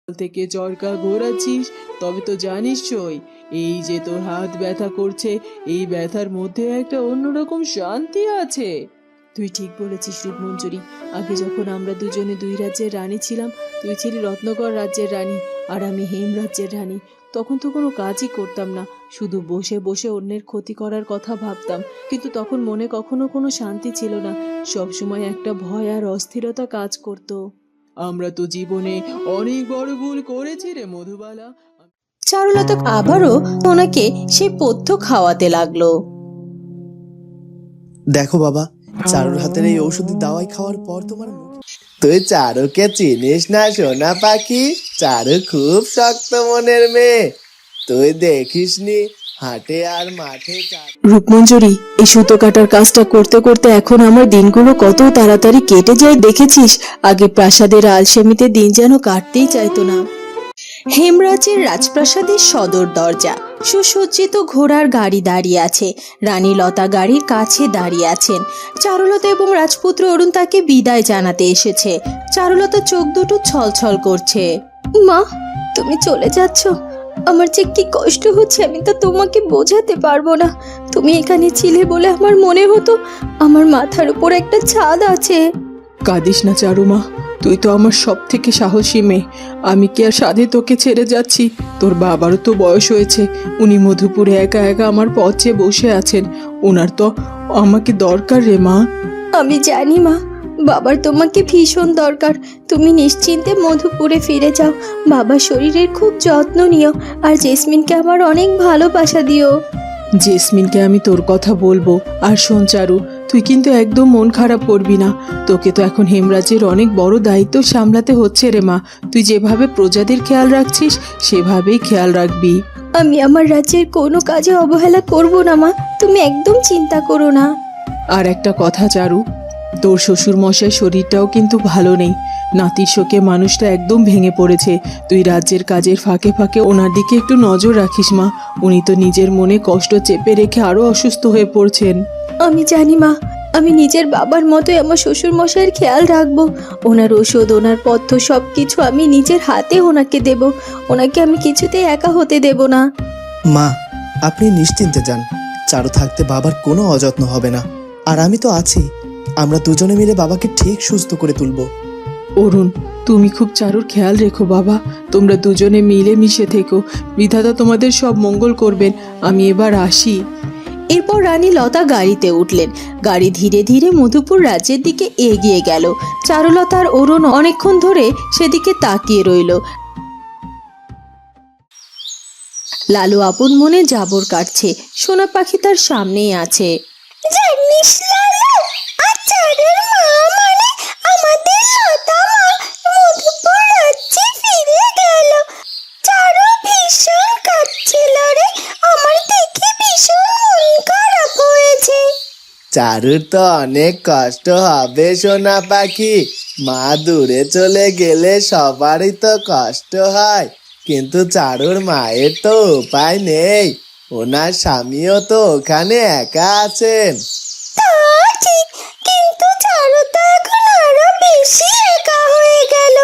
থেকে চরকা ঘোরাচ্ছিস, তবে তো জানিসই এই যে তোর হাত ব্যথা করছে, এই ব্যথার মধ্যে একটা অন্যরকম শান্তি আছে। তুই ঠিক বলেছিস রূপমঞ্জরি। আগে যখন আমরা দুজনে দুই রাজ্যের রানী ছিলাম, তুই ছিলি রত্নগড় রাজ্যের রানী আর আমি হেম রাজ্যের রানী, তখন তো কোনো কাজই করতাম না, শুধু বসে বসে অন্যের ক্ষতি করার কথা ভাবতাম। কিন্তু তখন মনে কখনো কোনো শান্তি ছিল না, সবসময় একটা ভয় আর অস্থিরতা কাজ করতো। আমরা তো জীবনে অনেক বড় ভুল করেছি রে মধুবালা। চারুলতা আবারও ওনাকে সেই পথ্য খাওয়াতে লাগলো। দেখো বাবা, চারুর হাতের এই ঔষধি দাওয়াই খাওয়ার পর তোমার তুই চারুকে চিনিস না সোনা পাখি? চারু খুব শক্ত মনের মেয়ে, তুই দেখিসনি হাটে আর মাঠে। রূপমঞ্জরি, এই সুতো কাটার কাজটা করতে করতে এখন আমার দিনগুলো কত তাড়াতাড়ি কেটে যায় দেখেছিস? আগে প্রাসাদের আলসেমিতে দিন যেন কাটতেই চাইতো না। হেমরাজের রাজপ্রাসাদের সদর দরজা, সুসজ্জিত ঘোড়ার গাড়ি দাঁড়িয়ে আছে। রানী লতা গাড়ির কাছে দাঁড়িয়ে আছেন। চারুলতা এবং রাজপুত্র অরুণ তাকে বিদায় জানাতে এসেছে। চারুলতা চোখ দুটো ছলছল করছে। মা, তুমি চলে যাচ্ছ, আমার যে কি কষ্ট হচ্ছে আমি তো তোমাকে বোঝাতে পারবো না। তুমি এখানে ছিলে বলে আমার মনে হতো আমার মাথার উপর একটা ছাদ আছে। কাঁদিস না চারুমা, তুই তো আমার সব থেকে সাহসী মেয়ে। আমি কি আর সাধে তোকে ছেড়ে যাচ্ছি? তোর বাবারও তো বয়স হয়েছে, উনি মধুপুরে একা একা আমার পথ চেয়ে বসে আছেন। ওনার তো আমাকে দরকার রে মা। আমি জানি মা, বাবার তোমাকে ভীষণ দরকার। তুমি নিশ্চিন্তে মধুপুরে ফিরে যাও, বাবার শরীরের খুব যত্ন নিও, আর জেসমিনকে আমার অনেক ভালোবাসা দিও। জেসমিনকে আমি তোর কথা বলবো। আর শোন চারু, তুই কিন্তু একদম মন খারাপ করবি না। তোকে তো এখন হেমরাজের অনেক বড় দায়িত্ব সামলাতে হচ্ছে রে মা। তুই যেভাবে প্রজাদের খেয়াল রাখছিস সেভাবেই খেয়াল রাখবি। আমি আমার রাজ্যের কোনো কাজে অবহেলা করব না মা, তুমি একদম চিন্তা করো না। আর একটা কথা চারু, তোর শ্বশুর মশাই শরীরটাও কিন্তু ভালো নেই। নাতির শোকে মানুষটা একদম ভেঙে পড়েছে। তুই রাজ্যের কাজের ফাঁকে ফাঁকে ওনার দিকে একটু নজর রাখিস মা। উনি তো নিজের মনে কষ্ট চেপে রেখে আরো অসুস্থ হয়ে পড়ছেন। আমি জানি মা, আমি নিজের বাবার মতোই আমার শ্বশুর মশাইয়ের খেয়াল রাখবো। ওনার ওষুধ, ওনার পথ্য সব কিছু আমি নিজের হাতে ওনাকে দেব। ওনাকে আমি কিছুতেই একা হতে দেব না। মা, আপনি নিশ্চিন্তে যান, চারু থাকতে বাবার কোনো অযত্ন হবে না। আর আমি তো আছি, আমরা দুজনে মিলে বাবাকে ঠিক সুস্থ করে তুলবো। অরুণ, তুমি খুব চারুর খেয়াল রেখো বাবা। তোমরা দুজনে মিলে মিশে থেকো, বিধাতা তোমাদের সব মঙ্গল করবেন। আমি এবার আসি। এরপর রানী লতা গাড়িতে উঠলেন। গাড়ি ধীরে ধীরে মধুপুর রাজ্যের দিকে এগিয়ে গেল। চারুলতা আর অরুণ অনেকক্ষণ ধরে সেদিকে তাকিয়ে রইল। লালু আপন মনে জাবর কাটছে, সোনা পাখি তার সামনেই আছে। জানিস লালু, আজ চারুর মা মানে আমাদের লতা মা মধুপুর রাজ্যে ফিরে গেল। চারু ভীষণ কাঁদছিল রে, আমার দেখে ভীষণ মন খারাপ হয়েছে। চারুর তো অনেক কষ্ট হবে সোনা পাখি, মা দূরে চলে গেলে সবারই তো কষ্ট হয়, কিন্তু চারুর মায়ের তো উপায় নেই। ওনার স্বামীও তো ওখানে একা আছেন। তা ঠিক, কিন্তু চারু তো এখন আরো বেশি একা হয়ে গেল।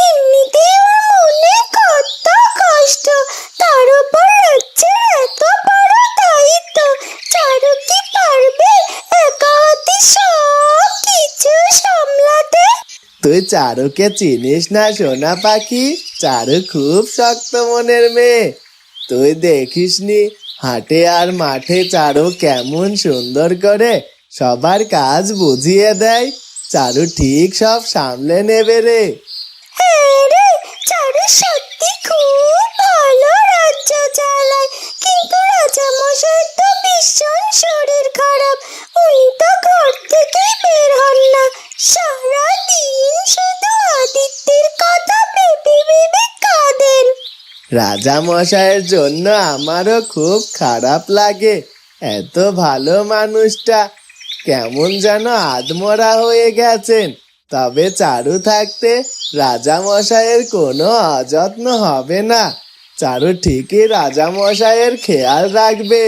এমনিতেই ওর মনে কত কষ্ট, তার উপর রাজ্যের এত বড় দায়িত্ব। চারু কি পারবে একা হাতে সব কিছু সামলাতে? তুই চারুকে চিনিস না সোনা পাখি? চারু খুব শক্ত মনের মেয়ে, তুই দেখিসনি হাটে আর মাঠে চারু কেমন সুন্দর করে সবার কাজ বুঝিয়ে দেয়। চারু ঠিক সব সামলে নেবে রে। হ্যাঁ রে, চারু সত্যি খুব ভালো রাজ্য চালায়, কিন্তু রাজামশাইয়ের তো ভীষণ শরীর খারাপ। উনি তো ঘর থেকেই বের হন না, সারা দিন শুধু আদিত্যের কথা ভেবে ভেবে কাঁদেন। রাজা মশাইয়ের জন্য আমারও খুব খারাপ লাগে। এত ভালো মানুষটা কেমন যেন আধমরা হয়ে গেছেন। তবে চারু থাকতে রাজা মশাইয়ের কোনো অযত্ন হবে না। চারু ঠিকই রাজা মশাইয়ের খেয়াল রাখবে।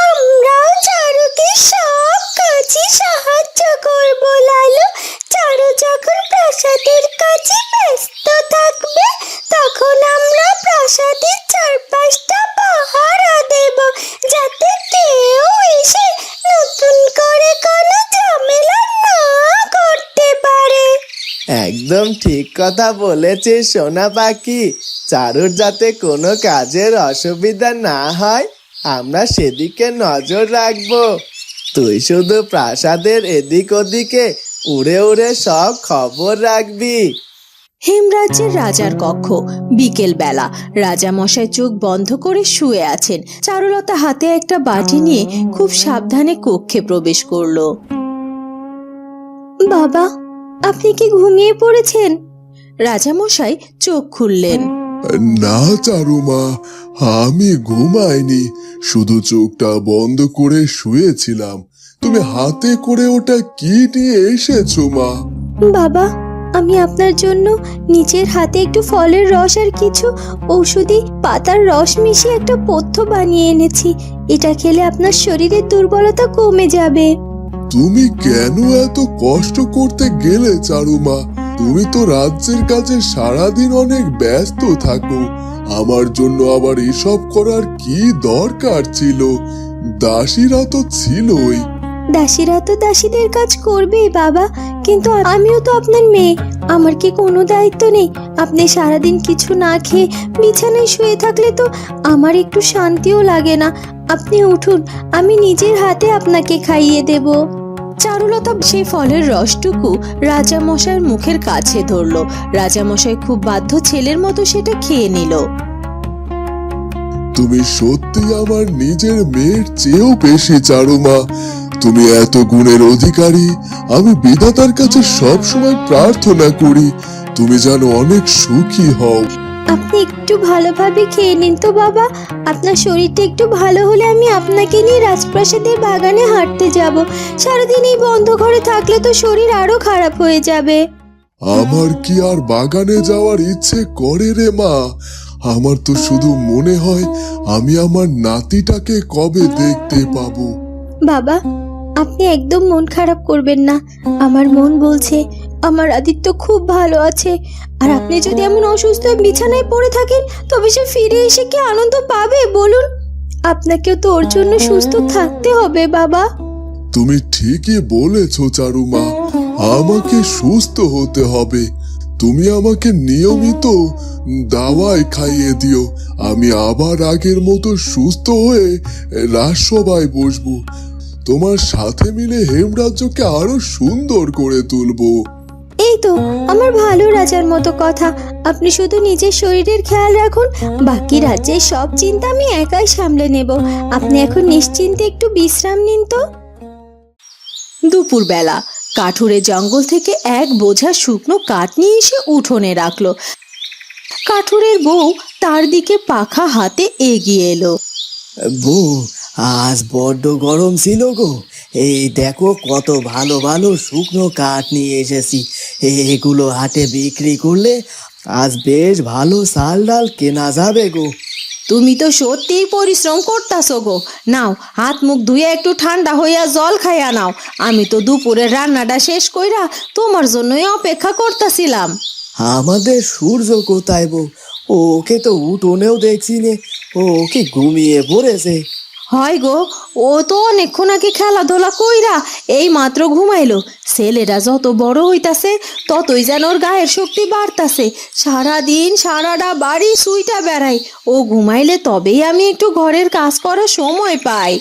আমরাও চারুকে সব কাজে সাহায্য করব লালু। চারু যখন প্রাসাদের কাছে ব্যস্ত থাকবে তখন একদম ঠিক কথা বলেছিস সোনা পাখি। চারুর যাতে কোনো কাজের অসুবিধা না হয় আমরা সেদিকে নজর রাখবো। তুই শুধু প্রাসাদের এদিক ওদিকে উড়ে উড়ে সব খবর রাখবি। হেমরাজ্যের রাজার কক্ষ। বিকেল বেলা রাজা মশাই চোখ বন্ধ করে শুয়ে আছেন। চারুলতা হাতে একটা বাটি নিয়ে খুব সাবধানে কক্ষে প্রবেশ করলো। বাবা, আপনি কি ঘুমিয়ে পড়েছেন? রাজা মশাই চোখ খুললেন। না চারুমা, আমি ঘুমাইনি, শুধু চোখটা বন্ধ করে শুয়েছিলাম। তুমি হাতে করে ওটা কি নিয়ে এসেছো মা? বাবা, আমি আপনার জন্য নিজের হাতে একটু ফলের রস আর কিছু ঔষধি পাতার রস মিশিয়ে একটা পথ্য বানিয়ে এনেছি। এটা খেলে আপনার শরীরের দুর্বলতা কমে যাবে। তুমি কেন এত কষ্ট করতে গেলে চারুমা? তুমি তো রাজ্যের কাজে সারাদিন অনেক ব্যস্ত থাকো। আমার জন্য আবার এসব করার কি দরকার ছিল? দাসীরা তো ছিলই। দাসীরা তো দাসীদের কাজ করবেই বাবা, কিন্তু আমিও তো আপনার মেয়ে। আমার কি কোনো দায়িত্ব নেই? আপনি সারাদিন কিছু না খেয়ে বিছানায় শুয়ে থাকলে তো আমার একটু শান্তিও লাগে না। আপনি উঠুন, আমি নিজের হাতে আপনাকে খাইয়ে দেব। চারুলতা সেই ফলের রসটুকু রাজামশাইয়ের মুখের কাছে ধরল। রাজামশাই খুব বাধ্য ছেলের মতো সেটা খেয়ে নিল। তুমি সত্যি আমার নিজের মেয়ের চেয়েও বেশি চারুমা। তুমি এত গুণের অধিকারী। আমি বিধাতার কাছে সব সময় প্রার্থনা করি তুমি যেন অনেক সুখী হও। আপনি একটু ভালোভাবে খেয়ে নিন তো বাবা। আপনার শরীরটা একটু ভালো হলে আমি আপনাকে নিয়ে রাজপ্রাসাদের বাগানে হাঁটতে যাব। সারাদিন এই বন্ধ ঘরে থাকলে তো শরীর আরো খারাপ হয়ে যাবে। আমার কি আর বাগানে যাওয়ার ইচ্ছে করে রে মা? আমার তো শুধু মনে হয় আমি আমার নাতিটাকে কবে দেখতে পাবো। বাবা, আপনি একদম মন খারাপ করবেন না। আমার মন বলছে আমার আদিত্য খুব ভালো আছে। আর আপনি যদি এমন অসুস্থ হয়ে বিছানায় পড়ে থাকেন তবে সে ফিরে এসে কি আনন্দ পাবে বলুন? আপনাকেও তো ওর জন্য সুস্থ থাকতে হবে বাবা। তুমি ঠিকই বলেছ চারুমা, আমাকে সুস্থ হতে হবে। তুমি আমাকে নিয়মিত দাওয়াই খাইয়ে দিও। আমি আবার আগের মতো সুস্থ হয়ে রাজসভায় বসবো। তোমার সাথে মিলে হেমরাজ্যকে আরো সুন্দর করে তুলবো। এই তো আমার ভালো রাজার মতো কথা। আপনি শুধু নিজের শরীরের খেয়াল রাখুন, বাকি রাজ্যের সব চিন্তা আমি একাই সামলে নেব। আপনি এখন নিশ্চিন্তে একটু বিশ্রাম নিন তো। দুপুরবেলা কাঠুরের জঙ্গল থেকে এক বোঝা শুকনো কাঠ নিয়ে এসে উঠোনে রাখলো। কাঠুরের বউ তার দিকে পাখা হাতে এগিয়ে এলো। বউ, আজ বড্ড গরম ছিল গো। এই দেখো কত ভালো ভালো শুকনো কাঠ নিয়ে এসেছি। এগুলো হাটে বিক্রি করলে আজ বেশ ভালো চাল ডাল কেনা যাবে গো। তুমি তো সত্যিই পরিশ্রম করতাছো গো। নাও, হাত মুখ ধুয়ে একটু ঠান্ডা হইয়া জল খাইয়া নাও। আমি তো দুপুরের রান্নাটা শেষ কইরা তোমার জন্যই অপেক্ষা করতেছিলাম। আমাদের সূর্য কোথায় বউ? ওকে তো উঠোনেও দেখছি নে। ও কি ঘুমিয়ে পড়েছে? হয় গো, ও তো অনেকক্ষণ আগে খেলাধুলা কইরা এই মাত্র ঘুমাইলো। ছেলেরা যত বড় হইতাছে ততই যেন ওর গায়ের শক্তি বাড়তাছে। সারাদিন সারাটা বাড়ি সুইটা বেড়াই। ও ঘুমাইলে তবেই আমি একটু ঘরের কাজ করার সময় পাই।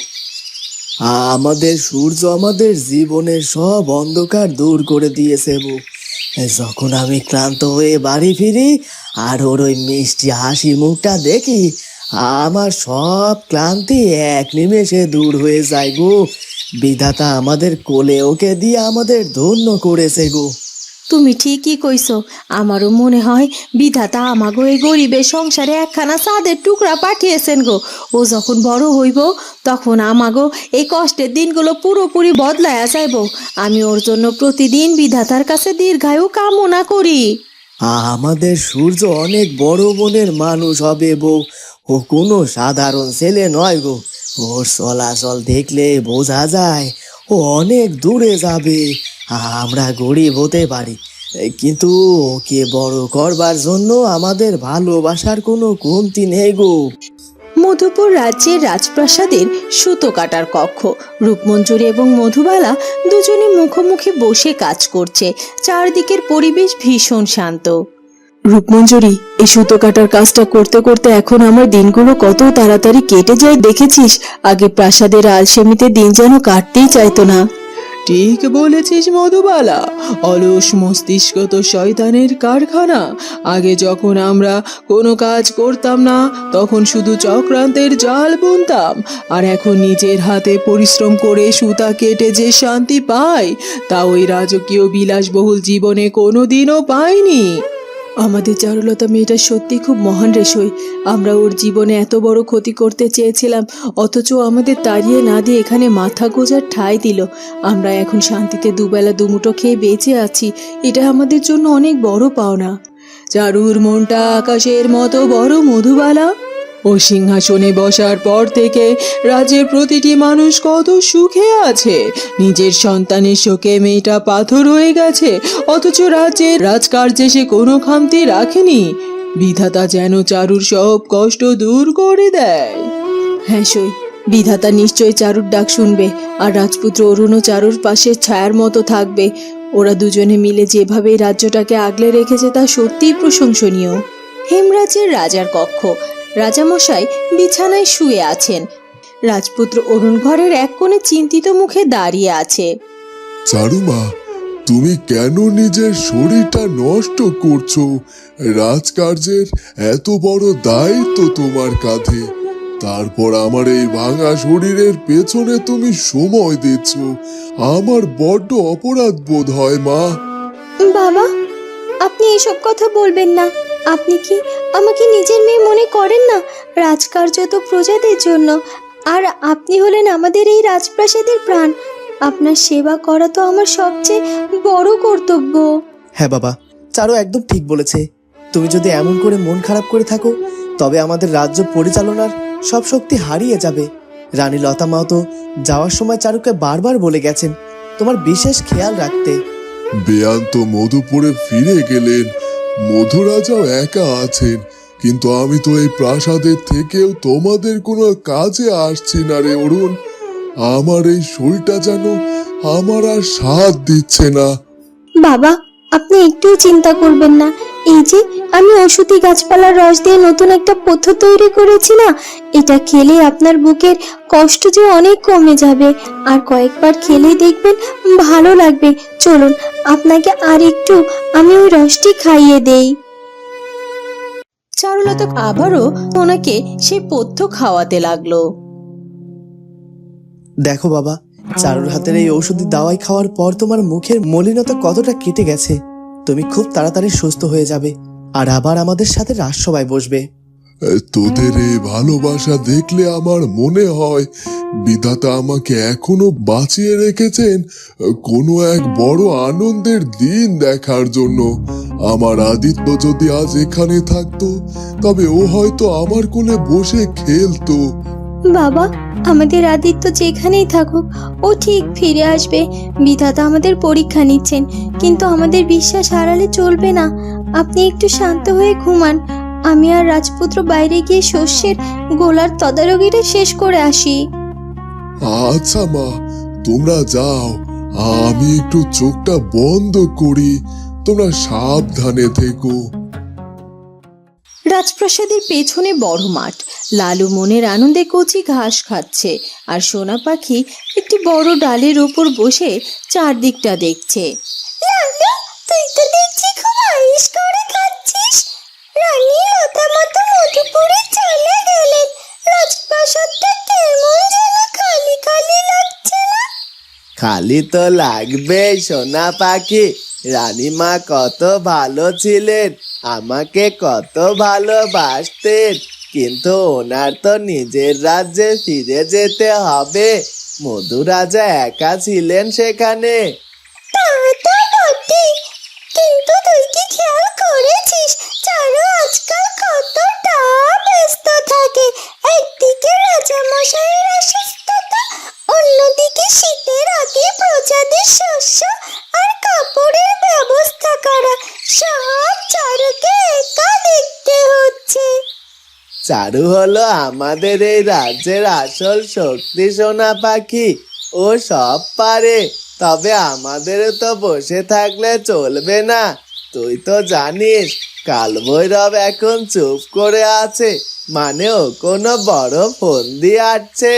আমাদের সূর্য আমাদের জীবনের সব অন্ধকার দূর করে দিয়েছে বউ। যখন আমি ক্লান্ত হয়ে বাড়ি ফিরি আর ওর ওই মিষ্টি হাসি মুখটা দেখি, আমার সব ক্লান্তি এক নিমেষে দূর হয়ে যায় গো। বিধাতা আমাদের কোলে ওকে দিয়ে আমাদের ধন্য করেছে গো। তুমি ঠিকই কইছো। আমারও মনে হয় বিধাতা আমাগো এই গরিবের সংসারে একখানা চাঁদের টুকরা পাঠিয়েছেন গো। ও যখন বড় হইব তখন আমাগো এই কষ্টের দিনগুলো পুরোপুরি বদলায়া যাইব। আমি ওর জন্য প্রতিদিন বিধাতার কাছে দীর্ঘায়ু কামনা করি। আমাদের সূর্য অনেক বড় মনের মানুষ হবে বউ। ও কোনো সাধারণ ছেলে নয় গো। ওর চলাচল দেখলে বোঝা যায় ও অনেক দূরে যাবে। আমরা গরিব হতে পারি, কিন্তু ওকে বড় করবার জন্য আমাদের ভালোবাসার কোনো কমতি নেই গো। মধুপুর রাজ্যের রাজপ্রাসাদের সুতো কাটার কক্ষ। রূপমঞ্জরি এবং মধুবালা দুজনে মুখোমুখি বসে কাজ করছে। চারদিকের পরিবেশ ভীষণ শান্ত। রূপমঞ্জরি, এই সুতো কাটার কাজটা করতে করতে এখন আমার দিনগুলো কত তাড়াতাড়ি কেটে যায় দেখেছিস। আগে প্রাসাদের আলসেমিতে দিন যেন কাটতেই চাইতো না। ঠিক বলেছিস মধুবালা, অলস মস্তিষ্ক তো শয়তানের কারখানা। আগে যখন আমরা কোনো কাজ করতাম না তখন শুধু চক্রান্তের জাল বুনতাম, আর এখন নিজের হাতে পরিশ্রম করে সুতা কেটে যে শান্তি পাই তা ওই রাজকীয় বিলাসবহুল জীবনে কোনোদিনও পাইনি। আমাদের চারুলতা মেয়েটা সত্যি খুব মহান রেশই। আমরা ওর জীবনে এত বড় ক্ষতি করতে চেয়েছিলাম, অথচ আমাদের তাড়িয়ে না দিয়ে এখানে মাথা গোঁজার ঠাঁই দিল। আমরা এখন শান্তিতে দুবেলা দুমুঠো খেয়ে বেঁচে আছি, এটা আমাদের জন্য অনেক বড় পাওনা। চারুর মনটা আকাশের মতো বড় মধুবালা। ও সিংহাসনে বসার পর থেকে রাজ্যের প্রতিটি মানুষ কত সুখে আছে। নিজের সন্তানের শোকে মেয়েটা পাথর হয়ে গেছে, অথচ রাজ্যের রাজকার্যে সে কোনো খামতি রাখেনি। বিধাতা যেন চারুর সব কষ্ট দূর করে দেয়। হ্যাঁ সই, বিধাতা নিশ্চয় চারুর ডাক শুনবে, আর রাজপুত্র অরুণও চারুর পাশে ছায়ার মতো থাকবে। ওরা দুজনে মিলে যেভাবে রাজ্যটাকে আগলে রেখেছে তা সত্যিই প্রশংসনীয়। হেমরাজ্যের রাজার কক্ষ। রাজামশাই বিছানায় শুয়ে আছেন। রাজপুত্র অরুণ ঘরের এক কোণে চিন্তিত মুখে দাঁড়িয়ে আছে। চারুমা, তুমি কেন নিজের শরীরটা নষ্ট করছো? রাজকার্যের এত বড় দায়িত্ব তোমার কাঁধে, তারপর আমার এই ভাঙা শরীরের পেছনে তুমি সময় দিচ্ছ। আমার বড্ড অপরাধ বোধ হয় মা। বাবা, আপনি এসব কথা বলবেন না। আপনি কি আমাকে নিজের মেয়ে মনে করেন না? রাজকার্য তো প্রজাদের জন্য, আর আপনি হলেন আমাদের এই রাজপ্রাসাদের প্রাণ। আপনার সেবা করা তো আমার সবচেয়ে বড় কর্তব্য। হ্যাঁ বাবা, চারু একদম ঠিক বলেছে। তুমি যদি এমন করে মন খারাপ করে থাকো তবে আমাদের রাজ্য পরিচালনার সব শক্তি হারিয়ে যাবে। রানী লতা মাও তো যাওয়ার সময় চারুকে বারবার বলে গেছেন তোমার বিশেষ খেয়াল রাখতে। বেয়ান তো মধুপুরে ফিরে গেলেন, মধুরাজাও একা আছেন, কিন্তু আমি তো এই প্রাসাদের থেকেও তোমাদের কোনো কাজে আসছি না রে অরুণ। আমার এই শরীরটা যেন আমার আর সাথ দিচ্ছে না। বাবা, আপনি একটুও চিন্তা করবেন না। এই যে আমি ওষুধি গাছপালার রস দিয়ে নতুন একটা পথ্য তৈরি করেছি না, এটা খেলে আপনার বুকের কষ্ট যে অনেক কমে যাবে, আর কয়েকবার খেলেই দেখবেন ভালো লাগবে। চলুন, আপনাকে আর একটু আমি ওই রসটি খাইয়ে দেই। চারুলতা আবারও ওনাকে সেই পথ্য খাওয়াতে লাগলো। দেখো বাবা, চারুর হাতের এই ঔষধি দাওয়াই খাওয়ার পর তোমার মুখের মলিনতা কতটা কেটে গেছে। তুমি খুব তাড়াতাড়ি সুস্থ হয়ে যাবে, আর আবার আমাদের সাথে রাজসভায় বসবে। তোদের এই ভালোবাসা দেখলে আমার মনে হয় বিধাতা আমাকে এখনো বাঁচিয়ে রেখেছেন কোনো এক বড় আনন্দের দিন দেখার জন্য। আমার আদিত্য যদি আজ এখানে থাকতো তবে ও হয়তো আমার কোলে বসে খেলতো। বাবা, আমাদের আদিত্য যেখানেই থাকুক ও ঠিক ফিরে আসবে। বিধাতা আমাদের পরীক্ষা নিচ্ছেন, কিন্তু আমাদের বিশ্বাস হারালে চলবে না। আপনি একটু শান্ত হয়ে ঘুমান। আমি আর রাজপুত্র বাইরে গিয়ে শস্যের গোলার তদারকিটা শেষ করে আসি। আচ্ছা মা, তোমরা যাও, আমি একটু চোখটা বন্ধ করি। তোমরা সাবধানে থেকো। রাজপ্রাসাদের পেছনে বড় মাঠ। লালু মনের আনন্দে কচি ঘাস খাচ্ছে, আর সোনা পাখি একটি বড় ডালের ওপর বসে চারদিকটা দেখছে। লালু, তুই তো দেখছি খুব আয়েশ করে খাচ্ছিস। রানী লতা মতো মধুপুরে চলে গেলেন, রাজপ্রাসাদটা কেমন যেন খালি খালি লাগছে না? খালি তো লাগবে সোনা পাখি। রানীমা কত ভালো ছিলেন, আমাকে কত ভালোবাসতেন, কিন্তু ওনার তো নিজের রাজ্যে ফিরে যেতে হবে। মধু রাজা একা ছিলেন সেখানে। তা তো বটেই, কিন্তু তুই কি খেয়াল করেছিস চারু আজকাল কতটা ব্যস্ত থাকে? একদিকে রাজামশাইয়ের অসুস্থতা, অন্যদিকে শীতের আগে প্রজাদের শস্য আর কাপড়ের ব্যবস্থা করা, সব চারুকে একা দেখতে হচ্ছে। চারু হলো আমাদের এই রাজ্যের আসল শক্তি সোনা পাখি। ও সব পারে, তবে আমাদেরও তো বসে থাকলে চলবে না। তুই তো জানিস কালভৈরব এখন চুপ করে আছে, মানে ও কোনো বড় ফন্দি আটছে।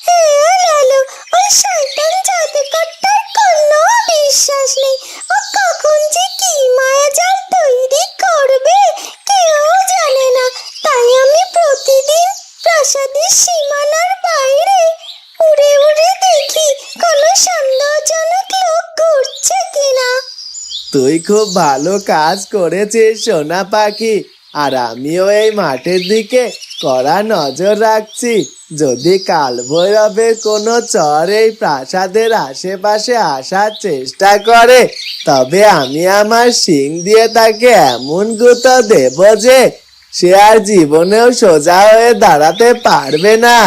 হ্যাঁ লালু, ওই শয়তান জাদুকরটার কোনো বিশ্বাস নেই। ও কখন যে কি মায়াজাল তৈরি করবে কেউ জানে না। তাই আমি প্রতিদিন প্রাসাদের সীমানার বাইরে উড়ে উড়ে দেখি কোনো সন্দেহজনক লোক ঘুরছে কিনা। তুই খুব ভালো কাজ করেছিস সোনা পাখি, আর আমিও এই মাঠের দিকে কড়া নজর রাখছি। যদি কালভৈরবের কোনো চর এই প্রাসাদের আশেপাশে আসার চেষ্টা করে, তবে আমি আমার শিং দিয়ে তাকে এমন গুঁতো দেব যে সে আর জীবনেও সোজা হয়ে দাঁড়াতে পারবে না।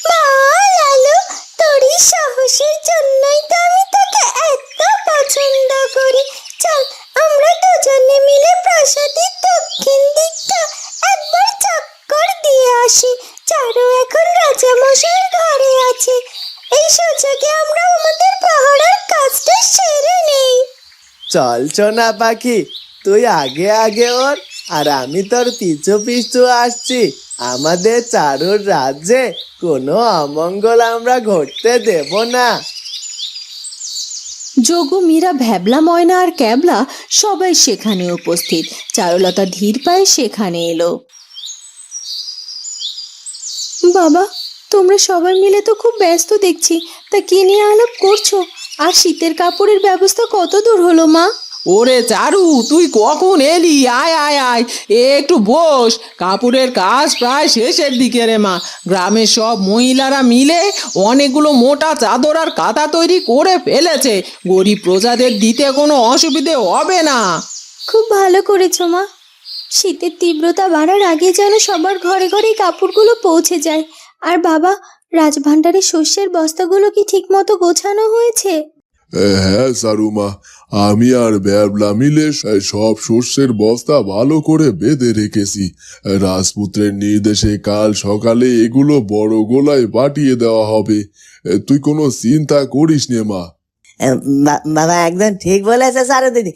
লালু, তোর এই সাহসের জন্যই তো আমি তোকে এত পছন্দ করি। চল আমরা দুজনে মিলে প্রাসাদের দক্ষিণ দিকটা একবার চক্কর দিয়ে আসি। চারু এখন রাজামশাইয়ের ঘরে আছে। এই সুযোগে আমরা আমাদের পাহারার কাজটা সেরে নেই। চল সোনা পাখি, তুই আগে আগে ওর, আর আমি তোর পিছু পিছু আসছি। আমাদের চারুর রাজ্যে কোনো অমঙ্গল আমরা ঘটতে দেব না। যোগু, মীরা, ভ্যাবলা, ময়না আর ক্যাবলা সবাই সেখানে উপস্থিত। চারুলতা ধীর পায়ে সেখানে এলো। বাবা, তোমরা সবাই মিলে তো খুব ব্যস্ত দেখছি, তা কি নিয়ে আলাপ করছো? আর শীতের কাপড়ের ব্যবস্থা কত দূর হলো মা? ওরে চারু, তুই কখন এলি? আয় আয় আয়, একটু বস। কাপড়ের কাজ প্রায় শেষের দিকে রে মা। গ্রামের সব মহিলারা মিলে অনেকগুলো মোটা চাদর আর কাঁথা তৈরি করে ফেলেছে। গরিব প্রজাদের দিতে কোনো অসুবিধে হবে না। খুব ভালো করেছো মা। শীতের তীব্রতা বাড়ার আগে যেন সবার ঘরে ঘরে এই কাপড়গুলো পৌঁছে যায়। আর বাবা, রাজভাণ্ডারের শস্যের বস্তাগুলো কি ঠিক মতো গোছানো হয়েছে? হ্যাঁ সারুমা, আমি আর ব্যাবলা মিলে সব শস্যের বস্তা ভালো করে বেঁধে রেখেছি। রাজপুত্রের নির্দেশে কাল সকালে এগুলো বড় গোলায় পাঠিয়ে দেওয়া হবে। তুই কোনো চিন্তা করিস নে মা। বাবা একদম ঠিক বলেছে সারু দিদি।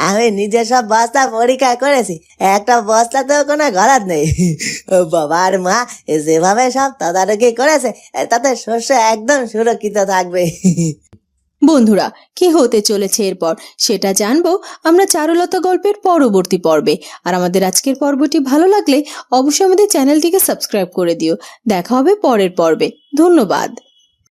আমি নিজে সব বস্তা পরীক্ষা করেছি, একটা বস্তাতেও কোনো গলাদ নেই। বাবা আর মা যেভাবে সব তদারকি করেছে, তাতে শস্য একদম সুরক্ষিত থাকবে। বন্ধুরা, কি হতে চলেছে এরপর সেটা জানবো আমরা চারুলতা গল্পের পরবর্তী পর্বে। আর আমাদের আজকের পর্বটি ভালো লাগলে অবশ্যই আমাদের চ্যানেলটিকে সাবস্ক্রাইব করে দিও। দেখা হবে পরের পর্বে। ধন্যবাদ।